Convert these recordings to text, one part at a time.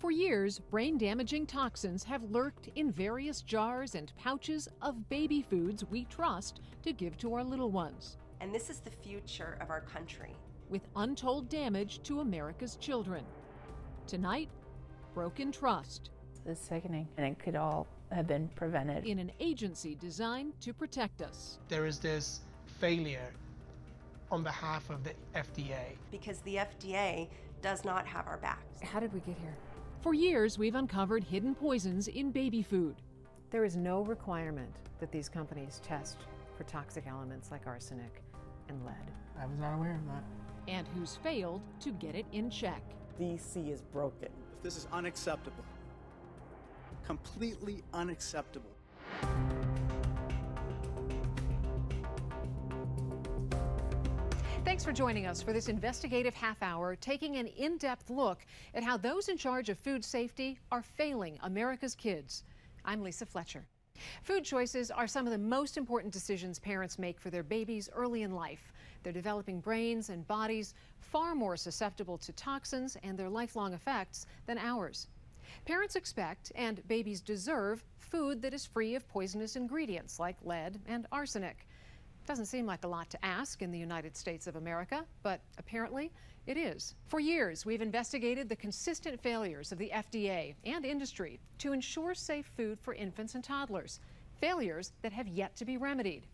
For years, brain-damaging toxins have lurked in various jars and pouches of baby foods we trust to give to our little ones. And this is the future of our country. With untold damage to America's children. Tonight, broken trust. It's sickening, and it could all have been prevented. In an agency designed to protect us. There is this failure on behalf of the FDA. Because the FDA does not have our backs. How did we get here? For years, we've uncovered hidden poisons in baby food. There is no requirement that these companies test for toxic elements like arsenic and lead. I was not aware of that. And who's failed to get it in check. DC is broken. This is unacceptable. Completely unacceptable. Thanks for joining us for this investigative half hour, taking an in-depth look at how those in charge of food safety are failing America's kids. I'm Lisa Fletcher. Food choices are some of the most important decisions parents make for their babies early in life. They're developing brains and bodies far more susceptible to toxins and their lifelong effects than ours. Parents expect, and babies deserve, food that is free of poisonous ingredients like lead and arsenic. Doesn't seem like a lot to ask in the United States of America, but apparently it is. For years, we've investigated the consistent failures of the FDA and industry to ensure safe food for infants and toddlers, failures that have yet to be remedied.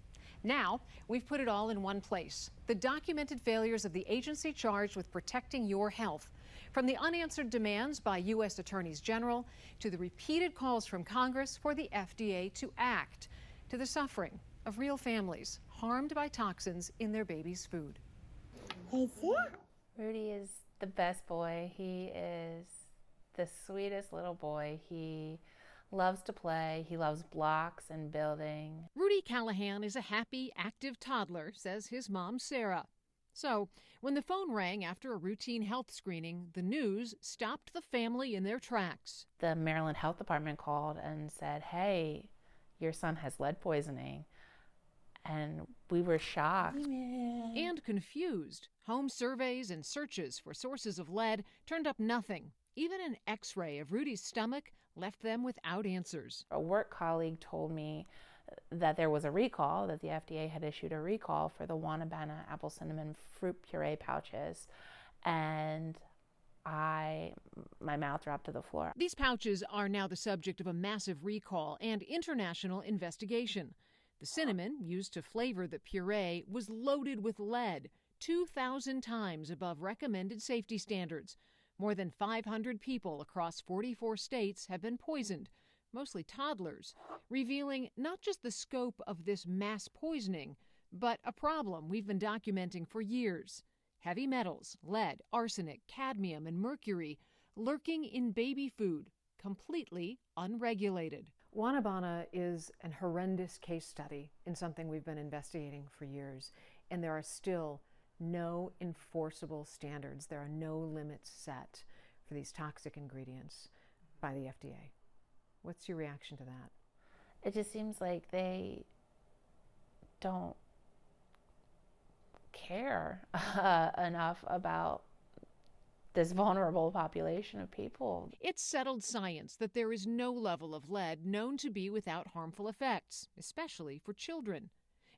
Now, we've put it all in one place, the documented failures of the agency charged with protecting your health. From the unanswered demands by U.S. attorneys general to the repeated calls from Congress for the FDA to act, to the suffering of real families harmed by toxins in their baby's food. Rudy is the best boy. He is the sweetest little boy. He loves to play. He loves blocks and building. Rudy Callahan is a happy, active toddler, says his mom, Sarah. So, when the phone rang after a routine health screening, the news stopped the family in their tracks. The Maryland Health Department called and said, "Hey, your son has lead poisoning." And we were shocked. And confused. Home surveys and searches for sources of lead turned up nothing. Even an x-ray of Rudy's stomach left them without answers. A work colleague told me that there was a recall, that the FDA had issued a recall for the Wanabana apple cinnamon fruit puree pouches. And my mouth dropped to the floor. These pouches are now the subject of a massive recall and international investigation. The cinnamon, used to flavor the puree, was loaded with lead, 2,000 times above recommended safety standards. More than 500 people across 44 states have been poisoned, mostly toddlers, revealing not just the scope of this mass poisoning, but a problem we've been documenting for years. Heavy metals, lead, arsenic, cadmium, and mercury lurking in baby food, completely unregulated. Wanabana is an horrendous case study in something we've been investigating for years, and there are still no enforceable standards. There are no limits set for these toxic ingredients by the FDA. What's your reaction to that? It just seems like they don't care enough about this vulnerable population of people. It's settled science that there is no level of lead known to be without harmful effects, especially for children.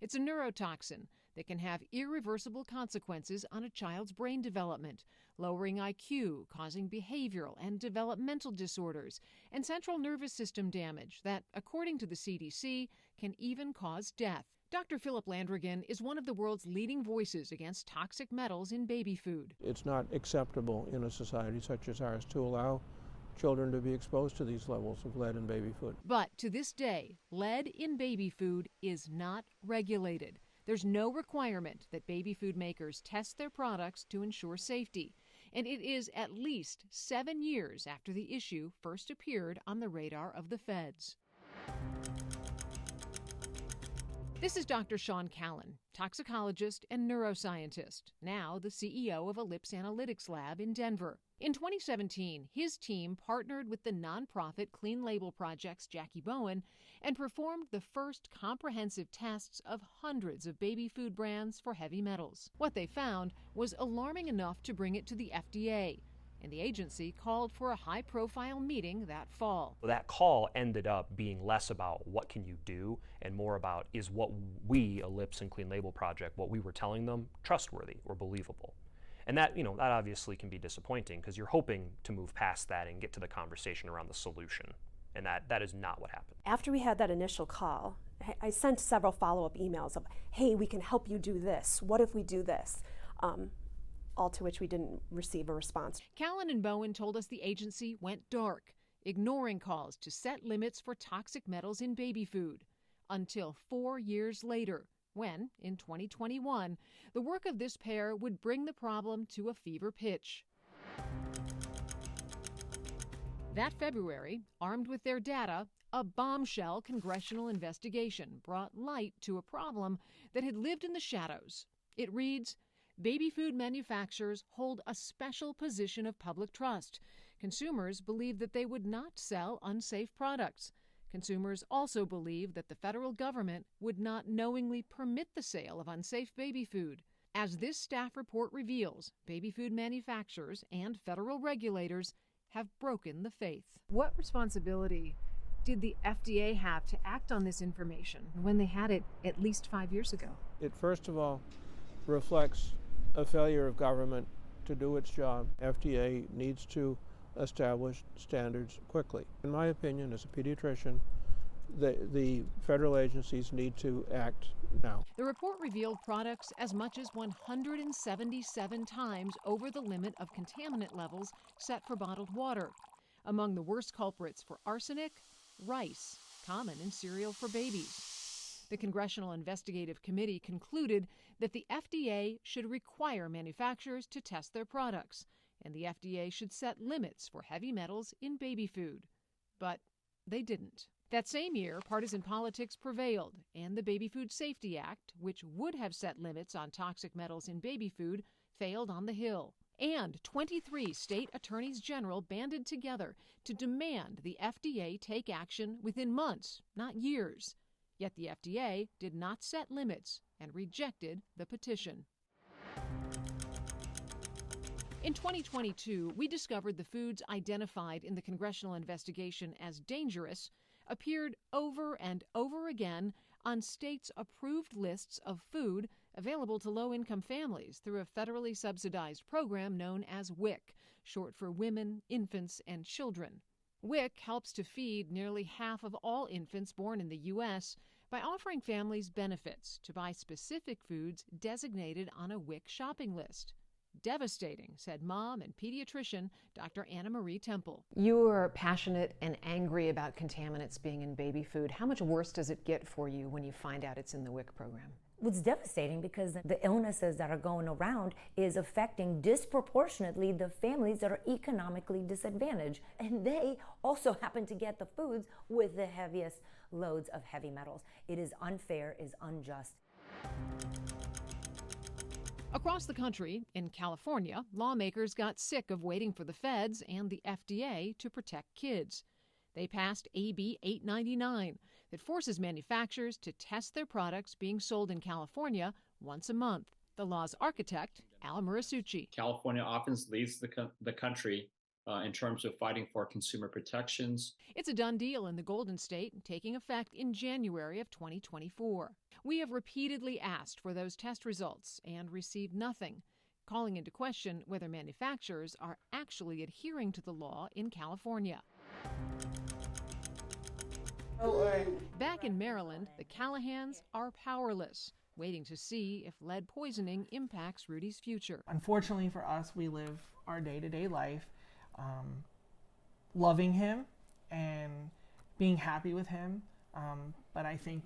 It's a neurotoxin that can have irreversible consequences on a child's brain development, lowering IQ, causing behavioral and developmental disorders, and central nervous system damage that, according to the CDC, can even cause death. Dr. Philip Landrigan is one of the world's leading voices against toxic metals in baby food. It's not acceptable in a society such as ours to allow children to be exposed to these levels of lead in baby food. But to this day, lead in baby food is not regulated. There's no requirement that baby food makers test their products to ensure safety. And it is at least 7 years after the issue first appeared on the radar of the feds. This is Dr. Sean Callan, toxicologist and neuroscientist, now the CEO of a lips analytics lab in Denver. In 2017, his team partnered with the nonprofit Clean Label Project's Jackie Bowen and performed the first comprehensive tests of hundreds of baby food brands for heavy metals. What they found was alarming enough to bring it to the FDA. and the agency called for a high-profile meeting that fall. That call ended up being less about what can you do and more about is what we, a Lips and Clean Label project, what we were telling them trustworthy or believable. And that, that obviously can be disappointing because you're hoping to move past that and get to the conversation around the solution. And that is not what happened. After we had that initial call, I sent several follow-up emails of, hey, we can help you do this. What if we do this? All to which we didn't receive a response. Callan and Bowen told us the agency went dark, ignoring calls to set limits for toxic metals in baby food, until 4 years later, when, in 2021, the work of this pair would bring the problem to a fever pitch. That February, armed with their data, a bombshell congressional investigation brought light to a problem that had lived in the shadows. It reads, baby food manufacturers hold a special position of public trust. Consumers believe that they would not sell unsafe products. Consumers also believe that the federal government would not knowingly permit the sale of unsafe baby food. As this staff report reveals, baby food manufacturers and federal regulators have broken the faith. What responsibility did the FDA have to act on this information when they had it at least 5 years ago? It first of all reflects a failure of government to do its job. FDA needs to establish standards quickly. In my opinion, as a pediatrician, the federal agencies need to act now. The report revealed products as much as 177 times over the limit of contaminant levels set for bottled water. Among the worst culprits for arsenic, rice, common in cereal for babies. The Congressional Investigative Committee concluded that the FDA should require manufacturers to test their products, and the FDA should set limits for heavy metals in baby food. But they didn't. That same year, partisan politics prevailed, and the Baby Food Safety Act, which would have set limits on toxic metals in baby food, failed on the Hill. And 23 state attorneys general banded together to demand the FDA take action within months, not years. Yet the FDA did not set limits and rejected the petition. In 2022, we discovered the foods identified in the congressional investigation as dangerous appeared over and over again on states' approved lists of food available to low-income families through a federally subsidized program known as WIC, short for Women, Infants, and Children. WIC helps to feed nearly half of all infants born in the U.S. by offering families benefits to buy specific foods designated on a WIC shopping list. Devastating, said mom and pediatrician Dr. Anna Marie Temple. You are passionate and angry about contaminants being in baby food. How much worse does it get for you when you find out it's in the WIC program? It's devastating because the illnesses that are going around is affecting disproportionately the families that are economically disadvantaged. And they also happen to get the foods with the heaviest loads of heavy metals. It is unfair, it is unjust. Across the country, in California, lawmakers got sick of waiting for the feds and the FDA to protect kids. They passed AB 899 that forces manufacturers to test their products being sold in California once a month. The law's architect, Al Murasucci. California often leads the country in terms of fighting for consumer protections. It's a done deal in the Golden State, taking effect in January of 2024. We have repeatedly asked for those test results and received nothing, calling into question whether manufacturers are actually adhering to the law in California. Back in Maryland, the Callahans are powerless, waiting to see if lead poisoning impacts Rudy's future. Unfortunately for us, we live our day-to-day life loving him and being happy with him, but I think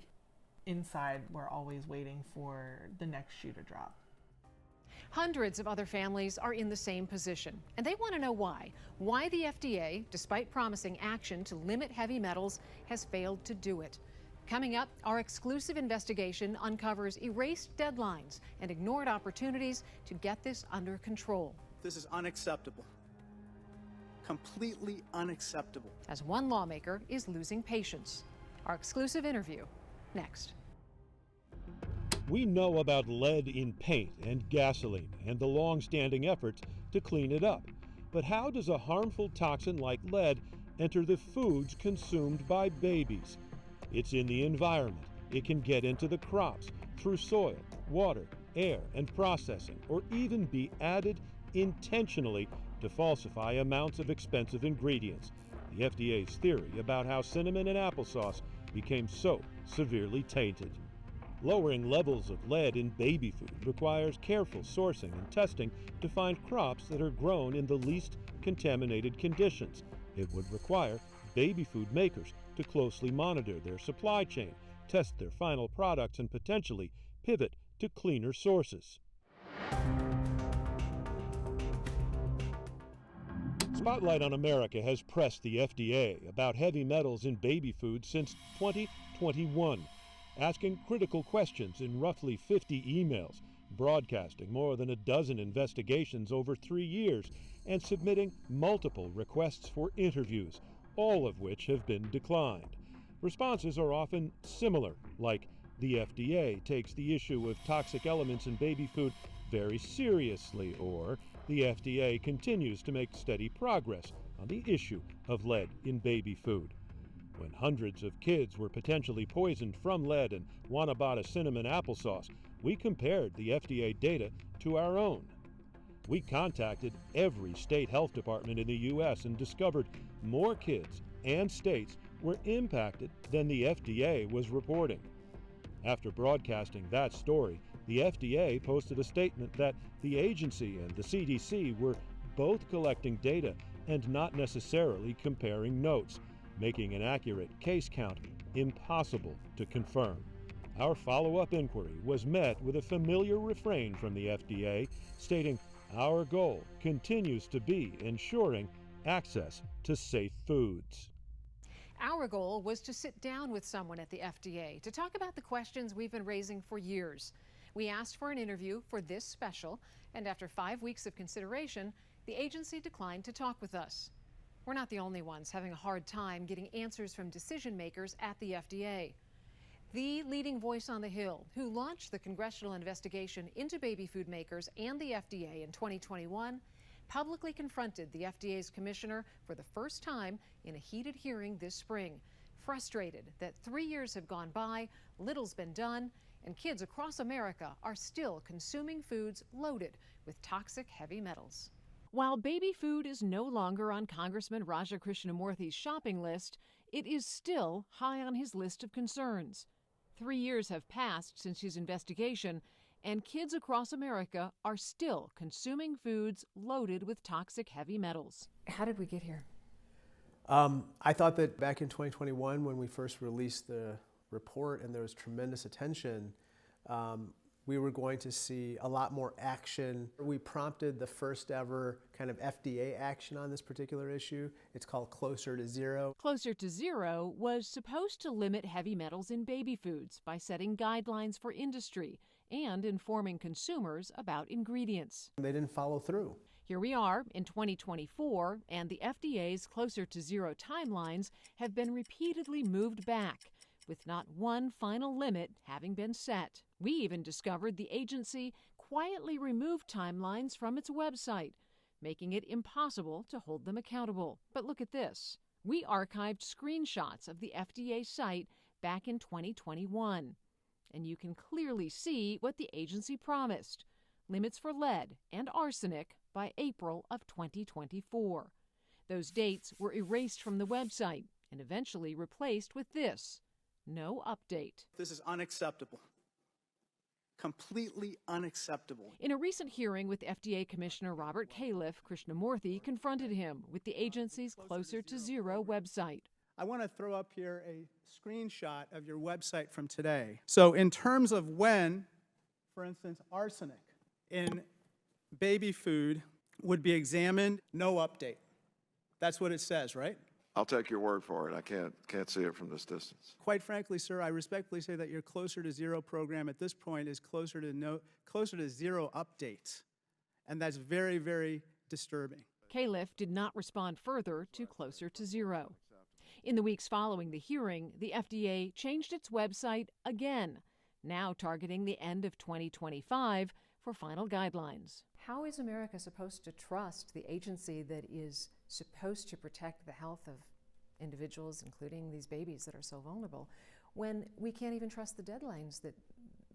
inside we're always waiting for the next shoe to drop. Hundreds of other families are in the same position, and they want to know why. Why the FDA, despite promising action to limit heavy metals, has failed to do it. Coming up, our exclusive investigation uncovers erased deadlines and ignored opportunities to get this under control. This is unacceptable. Completely unacceptable. As one lawmaker is losing patience. Our exclusive interview, next. We know about lead in paint and gasoline and the long-standing efforts to clean it up. But how does a harmful toxin like lead enter the foods consumed by babies? It's in the environment. It can get into the crops through soil, water, air, and processing, or even be added intentionally to falsify amounts of expensive ingredients. The FDA's theory about how cinnamon and applesauce became so severely tainted. Lowering levels of lead in baby food requires careful sourcing and testing to find crops that are grown in the least contaminated conditions. It would require baby food makers to closely monitor their supply chain, test their final products, and potentially pivot to cleaner sources. Spotlight on America has pressed the FDA about heavy metals in baby food since 2021, asking critical questions in roughly 50 emails, broadcasting more than a dozen investigations over 3 years, and submitting multiple requests for interviews, all of which have been declined. Responses are often similar, like the FDA takes the issue of toxic elements in baby food very seriously, or the FDA continues to make steady progress on the issue of lead in baby food. When hundreds of kids were potentially poisoned from lead in Wanabata cinnamon applesauce, we compared the FDA data to our own. We contacted every state health department in the U.S. and discovered more kids and states were impacted than the FDA was reporting. After broadcasting that story, the FDA posted a statement that the agency and the CDC were both collecting data and not necessarily comparing notes, making an accurate case count impossible to confirm. Our follow-up inquiry was met with a familiar refrain from the FDA stating, "Our goal continues to be ensuring access to safe foods." Our goal was to sit down with someone at the FDA to talk about the questions we've been raising for years. We asked for an interview for this special, and after 5 weeks of consideration, the agency declined to talk with us. We're not the only ones having a hard time getting answers from decision makers at the FDA. The leading voice on the Hill, who launched the congressional investigation into baby food makers and the FDA in 2021, publicly confronted the FDA's commissioner for the first time in a heated hearing this spring, frustrated that 3 years have gone by, little's been done, and kids across America are still consuming foods loaded with toxic heavy metals. While baby food is no longer on Congressman Raja Krishnamurthy's shopping list, it is still high on his list of concerns. 3 years have passed since his investigation, and kids across America are still consuming foods loaded with toxic heavy metals. How did we get here? I thought that back in 2021, when we first released the report and there was tremendous attention, we were going to see a lot more action. We prompted the first ever kind of FDA action on this particular issue. It's called Closer to Zero. Closer to Zero was supposed to limit heavy metals in baby foods by setting guidelines for industry and informing consumers about ingredients. They didn't follow through. Here we are in 2024, and the FDA's Closer to Zero timelines have been repeatedly moved back, with not one final limit having been set. We even discovered the agency quietly removed timelines from its website, making it impossible to hold them accountable. But look at this. We archived screenshots of the FDA site back in 2021. And you can clearly see what the agency promised: limits for lead and arsenic by April of 2024. Those dates were erased from the website and eventually replaced with this: no update. This is unacceptable. Completely unacceptable. In a recent hearing with FDA Commissioner Robert Califf, Krishnamurthy confronted him with the agency's Closer to Zero website. I want to throw up here a screenshot of your website from today. So in terms of when, for instance, arsenic in baby food would be examined, no update. That's what it says, right? I'll take your word for it. I can't see it from this distance. Quite frankly, sir, I respectfully say that your Closer to Zero program at this point is closer to zero updates. And that's very, very disturbing. Califf did not respond further to Closer to Zero. In the weeks following the hearing, the FDA changed its website again, now targeting the end of 2025 for final guidelines. How is America supposed to trust the agency that is supposed to protect the health of individuals, including these babies that are so vulnerable, when we can't even trust the deadlines that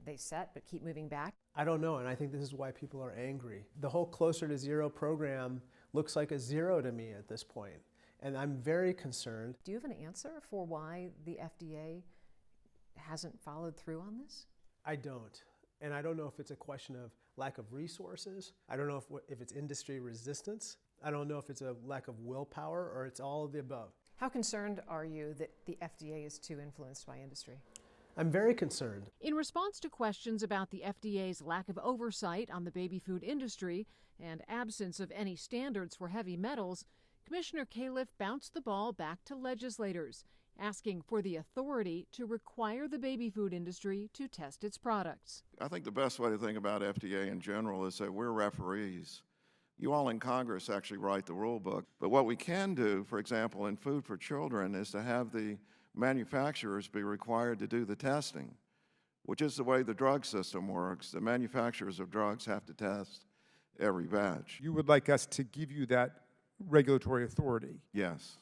they set but keep moving back? I don't know, and I think this is why people are angry. The whole Closer to Zero program looks like a zero to me at this point, and I'm very concerned. Do you have an answer for why the FDA hasn't followed through on this? I don't, and I don't know if it's a question of lack of resources. I don't know if it's industry resistance. I don't know if it's a lack of willpower or it's all of the above. How concerned are you that the FDA is too influenced by industry? I'm very concerned. In response to questions about the FDA's lack of oversight on the baby food industry and absence of any standards for heavy metals, Commissioner Califf bounced the ball back to legislators, asking for the authority to require the baby food industry to test its products. I think the best way to think about FDA in general is that we're referees. You all in Congress actually write the rule book. But what we can do, for example, in food for children, is to have the manufacturers be required to do the testing, which is the way the drug system works. The manufacturers of drugs have to test every batch. You would like us to give you that regulatory authority? Yes.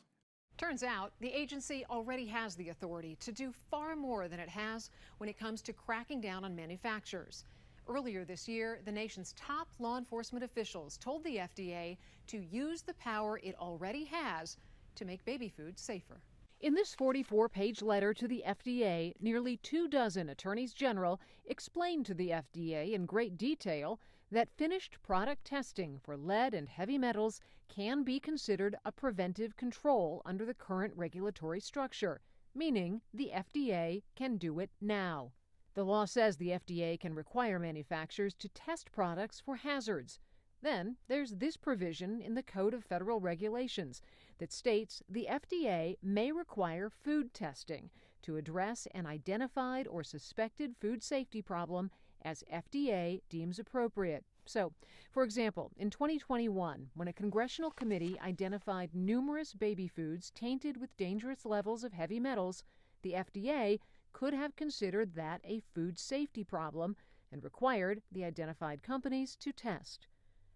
Turns out the agency already has the authority to do far more than it has when it comes to cracking down on manufacturers. Earlier this year, the nation's top law enforcement officials told the FDA to use the power it already has to make baby food safer. In this 44-page letter to the FDA, nearly 24 attorneys general explained to the FDA in great detail that finished product testing for lead and heavy metals can be considered a preventive control under the current regulatory structure, meaning the FDA can do it now. The law says the FDA can require manufacturers to test products for hazards. Then there's this provision in the Code of Federal Regulations that states the FDA may require food testing to address an identified or suspected food safety problem as FDA deems appropriate. So, for example, in 2021, when a congressional committee identified numerous baby foods tainted with dangerous levels of heavy metals, the FDA could have considered that a food safety problem and required the identified companies to test.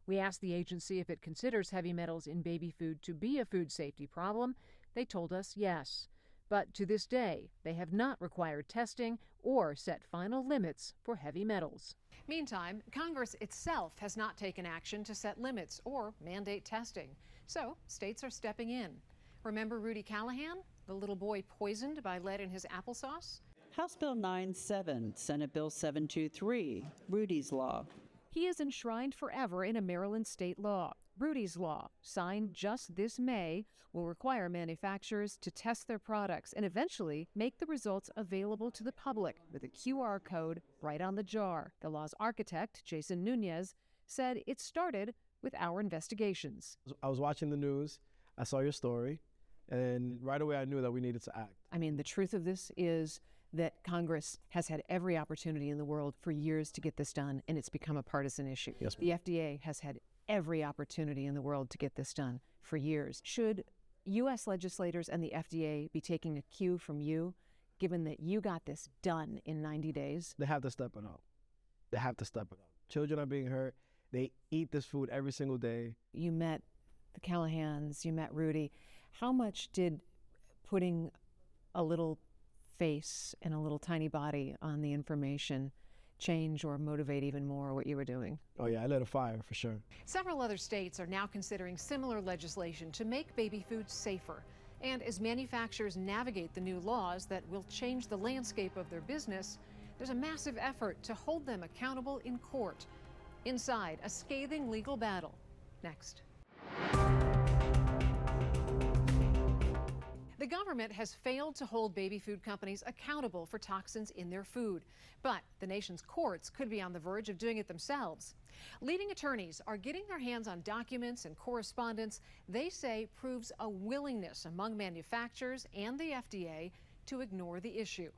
We asked the agency if it considers heavy metals in baby food to be a food safety problem. They told us yes. But to this day, they have not required testing or set final limits for heavy metals. Meantime, Congress itself has not taken action to set limits or mandate testing. So states are stepping in. Remember Rudy Callahan, the little boy poisoned by lead in his applesauce? House Bill 97, Senate Bill 723, Rudy's Law. He is enshrined forever in a Maryland state law. Rudy's Law, signed just this May, will require manufacturers to test their products and eventually make the results available to the public with a QR code right on the jar. The law's architect, Jason Nunez, said it started with our investigations. I was watching the news, I saw your story, and right away I knew that we needed to act. I mean, the truth of this is that Congress has had every opportunity in the world for years to get this done, and it's become a partisan issue. Yes, the FDA has had every opportunity in the world to get this done for years. Should U.S. legislators and the FDA be taking a cue from you, given that you got this done in 90 days? They have to step it up. They have to step it up. Children are being hurt. They eat this food every single day. You met the Callahans, you met Rudy. How much did putting a little face and a little tiny body on the information change or motivate even more what you were doing? Oh yeah, I lit a fire for sure. Several other states are now considering similar legislation to make baby food safer. And as manufacturers navigate the new laws that will change the landscape of their business, there's a massive effort to hold them accountable in court. Inside, a scathing legal battle. Next. The government has failed to hold baby food companies accountable for toxins in their food, but the nation's courts could be on the verge of doing it themselves. Leading attorneys are getting their hands on documents and correspondence they say proves a willingness among manufacturers and the FDA to ignore the issue.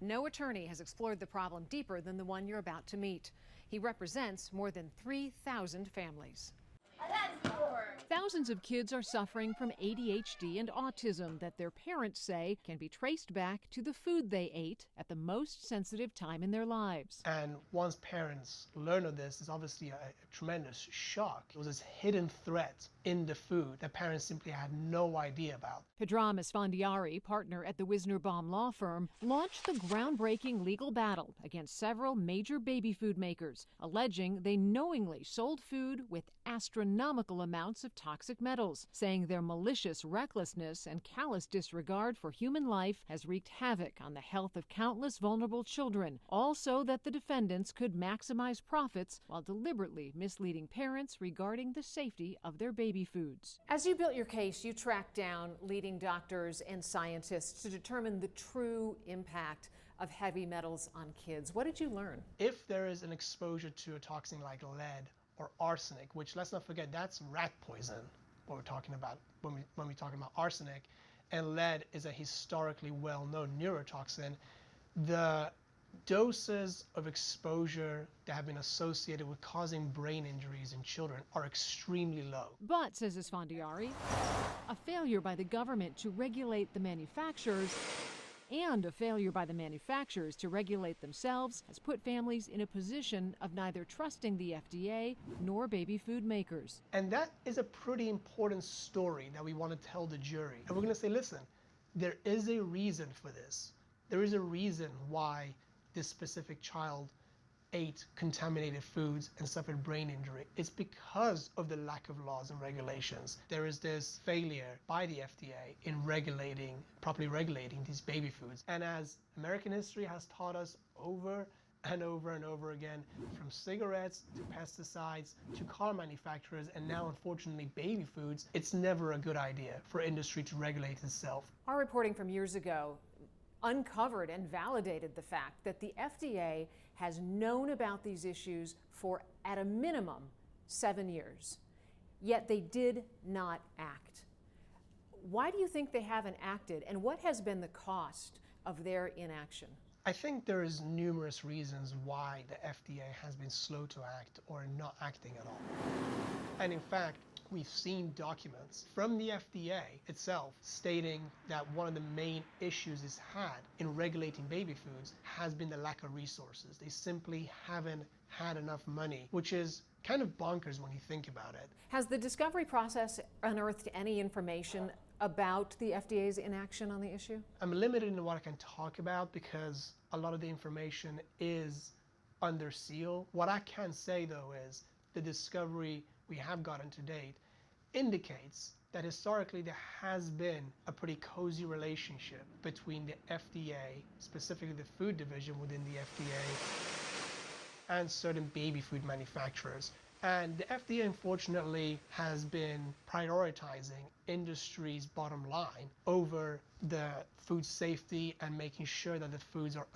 No attorney has explored the problem deeper than the one you're about to meet. He represents more than 3,000 families. Thousands Thousands of kids are suffering from ADHD and autism that their parents say can be traced back to the food they ate at the most sensitive time in their lives. And once parents learn of this, it's obviously a tremendous shock. It was this hidden threat in the food that parents simply had no idea about. Pedram Esfandiari, partner at the Wisner-Baum law firm, launched the groundbreaking legal battle against several major baby food makers, alleging they knowingly sold food with astronomical amounts of toxic metals, saying their malicious recklessness and callous disregard for human life has wreaked havoc on the health of countless vulnerable children, all so that the defendants could maximize profits while deliberately misleading parents regarding the safety of their baby foods. As you built your case, you tracked down leading doctors and scientists to determine the true impact of heavy metals on kids. What did you learn? If there is an exposure to a toxin like lead or arsenic, which let's not forget, that's rat poison, what we're talking about when we're talking about arsenic, and lead is a historically well-known neurotoxin, the doses of exposure that have been associated with causing brain injuries in children are extremely low. But, says Esfandiari, a failure by the government to regulate the manufacturers and a failure by the manufacturers to regulate themselves has put families in a position of neither trusting the FDA nor baby food makers. And that is a pretty important story that we want to tell the jury. And we're going to say, listen, there is a reason for this. There is a reason why this specific child ate contaminated foods and suffered brain injury. It's because of the lack of laws and regulations. There is this failure by the FDA in properly regulating these baby foods. And as American history has taught us over and over and over again, from cigarettes to pesticides to car manufacturers and now unfortunately baby foods, it's never a good idea for industry to regulate itself. Our reporting from years ago uncovered and validated the fact that the FDA has known about these issues for, at a minimum, 7 years. Yet they did not act. Why do you think they haven't acted, and what has been the cost of their inaction? I think there is numerous reasons why the FDA has been slow to act or not acting at all. And in fact, we've seen documents from the FDA itself stating that one of the main issues it's had in regulating baby foods has been the lack of resources. They simply haven't had enough money, which is kind of bonkers when you think about it. Has the discovery process unearthed any information about the FDA's inaction on the issue? I'm limited in what I can talk about because a lot of the information is under seal. What I can say though is the discovery we have gotten to date indicates that historically there has been a pretty cozy relationship between the FDA, specifically the food division within the FDA, and certain baby food manufacturers. And the FDA, unfortunately, has been prioritizing industry's bottom line over the food safety and making sure that the foods are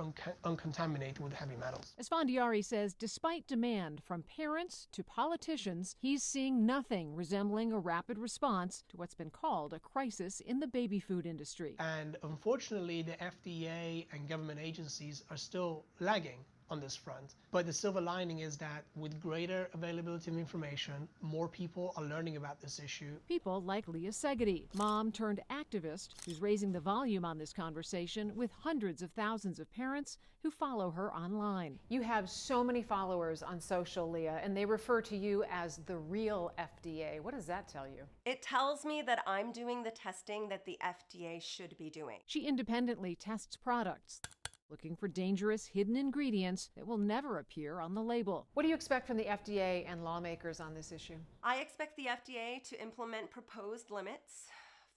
uncontaminated with heavy metals. Esfandiari says despite demand from parents to politicians, he's seeing nothing resembling a rapid response to what's been called a crisis in the baby food industry. And unfortunately, the FDA and government agencies are still lagging on this front. But the silver lining is that with greater availability of information, more people are learning about this issue. People like Leah Segedy, mom turned activist, who's raising the volume on this conversation with hundreds of thousands of parents who follow her online. You have so many followers on social, Leah, and they refer to you as the real FDA. What does that tell you? It tells me that I'm doing the testing that the FDA should be doing. She independently tests products, looking for dangerous hidden ingredients that will never appear on the label. What do you expect from the FDA and lawmakers on this issue? I expect the FDA to implement proposed limits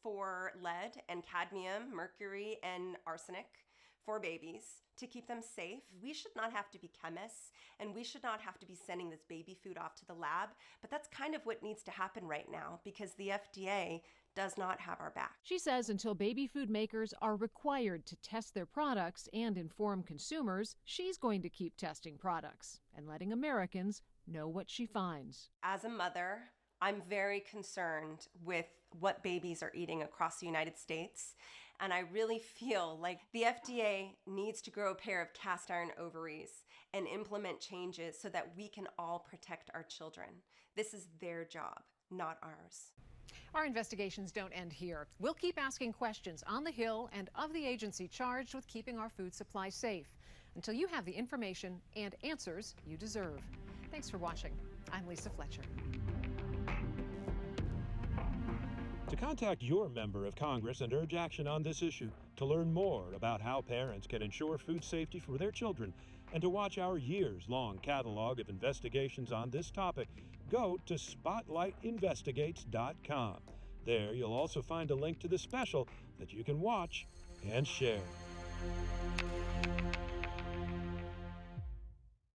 for lead and cadmium, mercury, and arsenic for babies to keep them safe. We should not have to be chemists, and we should not have to be sending this baby food off to the lab, but that's kind of what needs to happen right now because the FDA does not have our back. She says until baby food makers are required to test their products and inform consumers, she's going to keep testing products and letting Americans know what she finds. As a mother, I'm very concerned with what babies are eating across the United States, and I really feel like the FDA needs to grow a pair of cast iron ovaries and implement changes so that we can all protect our children. This is their job, not ours. Our investigations don't end here. We'll keep asking questions on the Hill and of the agency charged with keeping our food supply safe until you have the information and answers you deserve. Thanks for watching. I'm Lisa Fletcher. To contact your member of Congress and urge action on this issue, to learn more about how parents can ensure food safety for their children, and to watch our years-long catalog of investigations on this topic, go to spotlightinvestigates.com. There you'll also find a link to the special that you can watch and share.